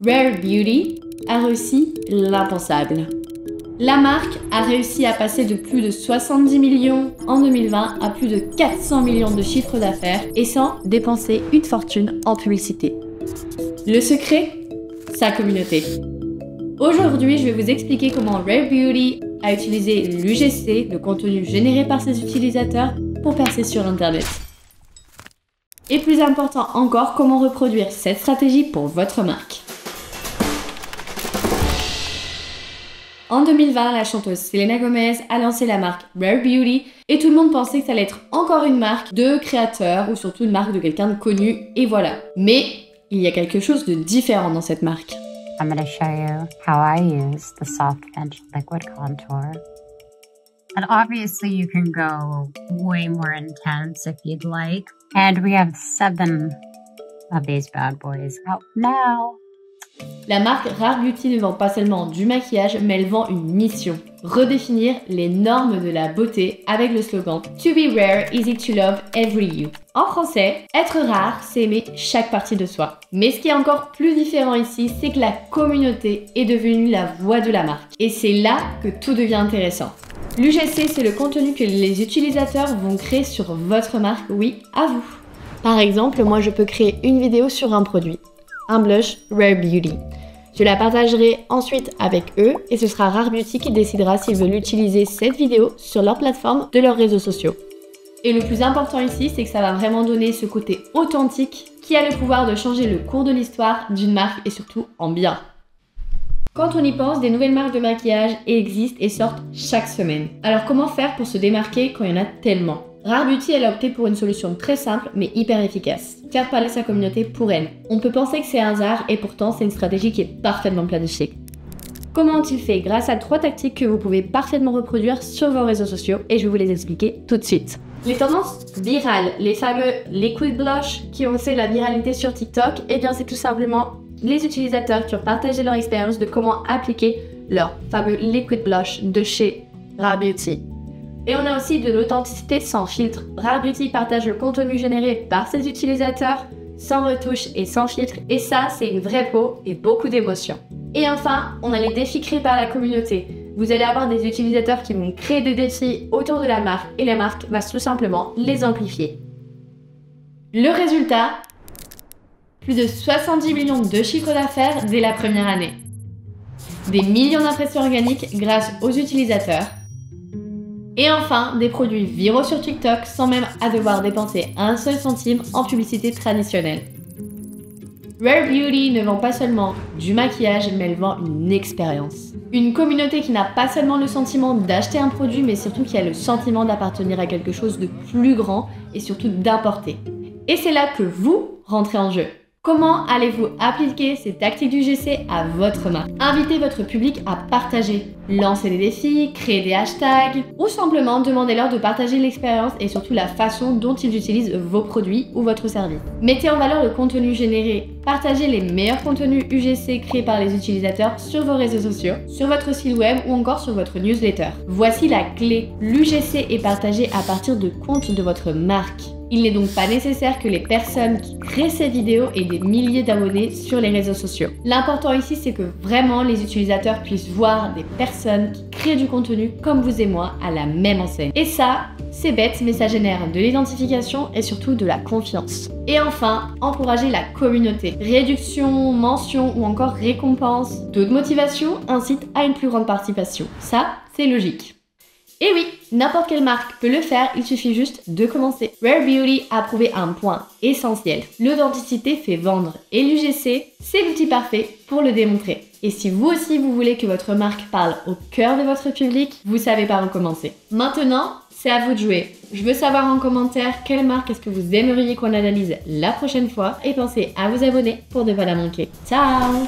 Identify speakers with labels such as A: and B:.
A: Rare Beauty a réussi l'impensable. La marque a réussi à passer de plus de 70 millions en 2020 à plus de 400 millions de chiffre d'affaires et sans dépenser une fortune en publicité. Le secret, sa communauté. Aujourd'hui, je vais vous expliquer comment Rare Beauty a utilisé l'UGC, le contenu généré par ses utilisateurs, pour percer sur Internet. Et plus important encore, comment reproduire cette stratégie pour votre marque. En 2020, la chanteuse Selena Gomez a lancé la marque Rare Beauty et tout le monde pensait que ça allait être encore une marque de créateur ou surtout une marque de quelqu'un de connu, et voilà. Mais il y a quelque chose de différent dans cette marque.
B: I'm going to show you how I use the Soft Bench Liquid Contour. And obviously you can go way more intense if you'd like. And we have 7 of these bad boys out now.
A: La marque Rare Beauty ne vend pas seulement du maquillage, mais elle vend une mission. Redéfinir les normes de la beauté avec le slogan To be rare, easy to love, every you. En français, être rare, c'est aimer chaque partie de soi. Mais ce qui est encore plus différent ici, c'est que la communauté est devenue la voix de la marque. Et c'est là que tout devient intéressant. L'UGC, c'est le contenu que les utilisateurs vont créer sur votre marque, oui, à vous. Par exemple, moi je peux créer une vidéo sur un produit. Un blush Rare Beauty. Je la partagerai ensuite avec eux et ce sera Rare Beauty qui décidera s'ils veulent utiliser cette vidéo sur leur plateforme de leurs réseaux sociaux. Et le plus important ici, c'est que ça va vraiment donner ce côté authentique qui a le pouvoir de changer le cours de l'histoire d'une marque et surtout en bien. Quand on y pense, des nouvelles marques de maquillage existent et sortent chaque semaine. Alors comment faire pour se démarquer quand il y en a tellement ? Rare Beauty, elle a opté pour une solution très simple mais hyper efficace. Faire parler sa communauté pour elle. On peut penser que c'est un hasard et pourtant c'est une stratégie qui est parfaitement planifiée. Comment ont-ils fait? Grâce à 3 tactiques que vous pouvez parfaitement reproduire sur vos réseaux sociaux et je vais vous les expliquer tout de suite. Les tendances virales, les fameux liquid blush qui ont fait la viralité sur TikTok, et bien c'est tout simplement les utilisateurs qui ont partagé leur expérience de comment appliquer leur fameux liquid blush de chez Rare Beauty. Et on a aussi de l'authenticité sans filtre. Rare Beauty partage le contenu généré par ses utilisateurs, sans retouche et sans filtre, et ça c'est une vraie peau et beaucoup d'émotions. Et enfin, on a les défis créés par la communauté. Vous allez avoir des utilisateurs qui vont créer des défis autour de la marque et la marque va tout simplement les amplifier. Le résultat, plus de 70 millions de chiffre d'affaires dès la première année. Des millions d'impressions organiques grâce aux utilisateurs. Et enfin, des produits viraux sur TikTok sans même devoir dépenser un seul centime en publicité traditionnelle. Rare Beauty ne vend pas seulement du maquillage, mais elle vend une expérience. Une communauté qui n'a pas seulement le sentiment d'acheter un produit, mais surtout qui a le sentiment d'appartenir à quelque chose de plus grand et surtout d'importer. Et c'est là que vous rentrez en jeu. Comment allez-vous appliquer ces tactiques du GC à votre marque? Invitez votre public à partager, lancer des défis, créer des hashtags ou simplement demandez-leur de partager l'expérience et surtout la façon dont ils utilisent vos produits ou votre service. Mettez en valeur le contenu généré, partagez les meilleurs contenus UGC créés par les utilisateurs sur vos réseaux sociaux, sur votre site web ou encore sur votre newsletter. Voici la clé, l'UGC est partagé à partir de comptes de votre marque. Il n'est donc pas nécessaire que les personnes qui créent ces vidéos aient des milliers d'abonnés sur les réseaux sociaux. L'important ici, c'est que vraiment les utilisateurs puissent voir des personnes qui créent du contenu comme vous et moi à la même enseigne. Et ça, c'est bête, mais ça génère de l'identification et surtout de la confiance. Et enfin, encourager la communauté. Réduction, mention ou encore récompense, taux de motivation incite à une plus grande participation. Ça, c'est logique. Et oui, n'importe quelle marque peut le faire, il suffit juste de commencer. Rare Beauty a prouvé un point essentiel. L'authenticité fait vendre et l'UGC, c'est l'outil parfait pour le démontrer. Et si vous aussi vous voulez que votre marque parle au cœur de votre public, vous savez par où commencer. Maintenant, c'est à vous de jouer. Je veux savoir en commentaire quelle marque est-ce que vous aimeriez qu'on analyse la prochaine fois et pensez à vous abonner pour ne pas la manquer. Ciao!